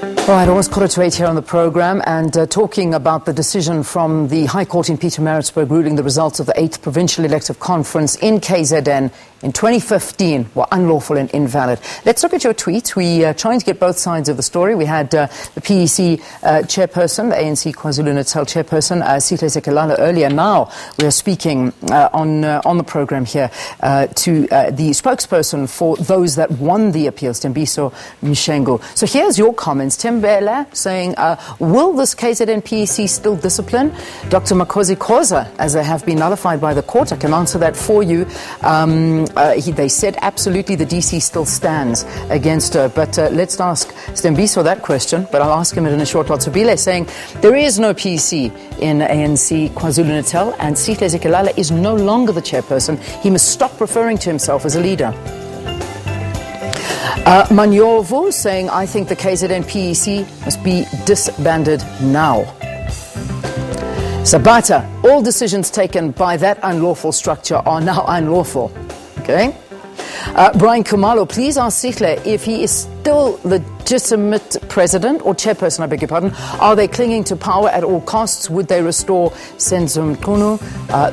All right, almost 7:45 here on the programme, and talking about the decision from the High Court in Pietermaritzburg ruling the results of the 8th Provincial Elective Conference in KZN in 2015 were unlawful and invalid. Let's look at your tweets. We are trying to get both sides of the story. We had the PEC chairperson, the ANC KwaZulu-Natal chairperson, Sihle Zikala earlier. Now we are speaking on the programme here to the spokesperson for those that won the appeals, Sithembiso Mshengu. So here's your comments. Bela saying, will this KZN PEC still discipline Dr. KwaZulu-Natal as they have been nullified by the court? I can answer that for you. They said absolutely the DC still stands against her. But let's ask Sithembiso that question, but I'll ask him it in a short while. Bile saying there is no PEC in ANC KwaZulu-Natal and Sihle Zikala is no longer the chairperson. He must stop referring to himself as a leader. Manyovu saying, I think the KZN PEC must be disbanded now. Sabata, all decisions taken by that unlawful structure are now unlawful. Okay. Brian Kumalo, please ask Sihle if he is still legitimate president or chairperson, I beg your pardon. Are they clinging to power at all costs? Would they restore Senzumkunu?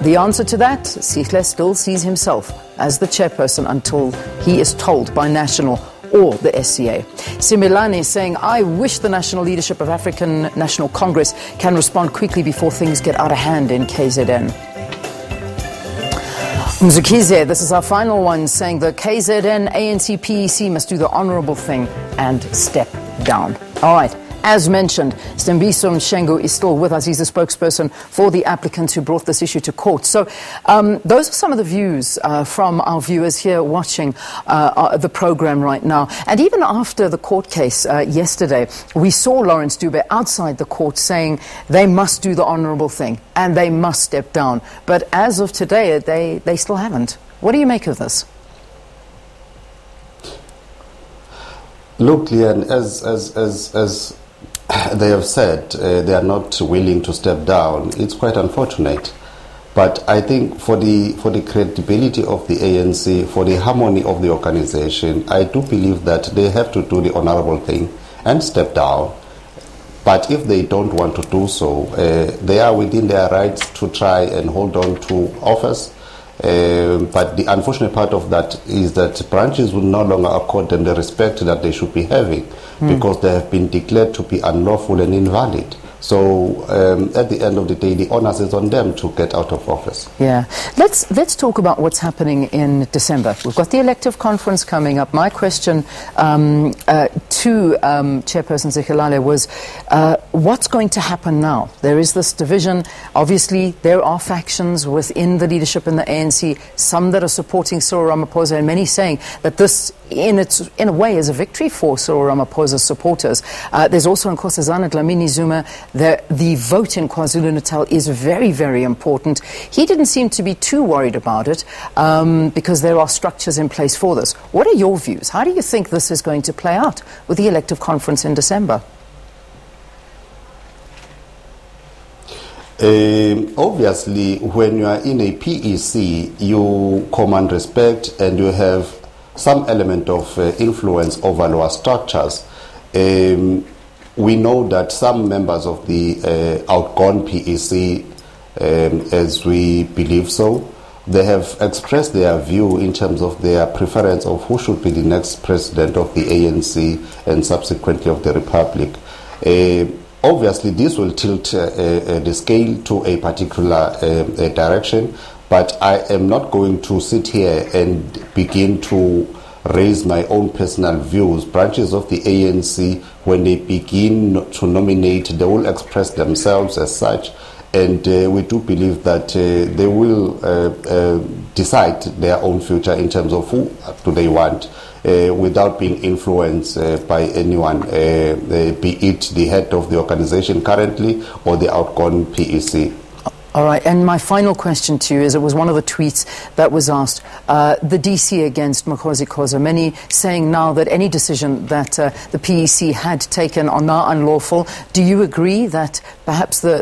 The answer to that, Sihle still sees himself as the chairperson until he is told by National or the SCA. Similani is saying, I wish the national leadership of African National Congress can respond quickly before things get out of hand in KZN. Mzukize, this is our final one, saying the KZN ANC PEC must do the honourable thing and step down. All right. As mentioned, Sithembiso Mshengu is still with us. He's the spokesperson for the applicants who brought this issue to court. So those are some of the views from our viewers here watching the programme right now. And even after the court case yesterday, we saw Lawrence Dube outside the court saying they must do the honourable thing and they must step down. But as of today, they still haven't. What do you make of this? Look, Leanne, as they have said they are not willing to step down. It's quite unfortunate. But I think for the credibility of the ANC, for the harmony of the organization, I do believe that they have to do the honorable thing and step down. But if they don't want to do so, they are within their rights to try and hold on to office. But the unfortunate part of that is that branches will no longer accord them the respect that they should be having because they have been declared to be unlawful and invalid. So at the end of the day, the onus is on them to get out of office. Yeah. Let's talk about what's happening in December. We've got the elective conference coming up. My question to Chairperson Zikala was, what's going to happen now? There is this division. Obviously, there are factions within the leadership in the ANC, some that are supporting Cyril Ramaphosa, and many saying that this, in a way, is a victory for Cyril Ramaphosa's supporters. There's also Nkosazana Dlamini Zuma. The vote in KwaZulu-Natal is very, very important. He didn't seem to be too worried about it because there are structures in place for this. What are your views? How do you think this is going to play out with the elective conference in December? Obviously, when you are in a PEC, you command respect and you have some element of influence over lower structures. We know that some members of the outgone PEC, as we believe so, they have expressed their view in terms of their preference of who should be the next president of the ANC and subsequently of the Republic. Obviously, this will tilt the scale to a particular direction, but I am not going to sit here and begin to raise my own personal views. Branches of the ANC, when they begin to nominate, they will express themselves as such, and we do believe that they will decide their own future in terms of who do they want, without being influenced by anyone, be it the head of the organization currently or the outgone PEC. All right, and my final question to you is, it was one of the tweets that was asked, the DC against KwaZulu-Natal, many saying now that any decision that the PEC had taken are now unlawful. Do you agree that perhaps the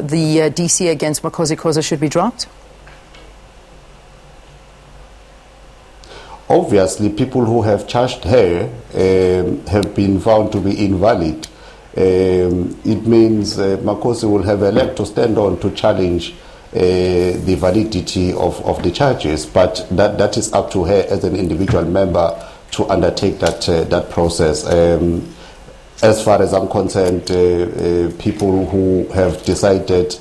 DC against KwaZulu-Natal should be dropped? Obviously, people who have charged her have been found to be invalid. it means Makosi will have a leg to stand on to challenge the validity of the charges, but that is up to her as an individual member to undertake that process. As far as I'm concerned, people who have decided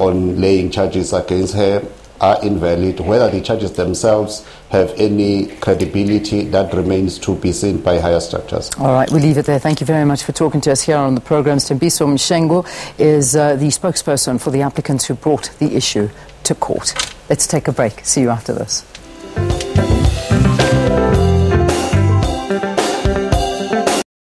on laying charges against her are invalid. Whether the charges themselves have any credibility, that remains to be seen by higher structures. All right, we'll leave it there. Thank you very much for talking to us here on the program. Sithembiso Mshengu is the spokesperson for the applicants who brought the issue to court. Let's take a break. See you after this.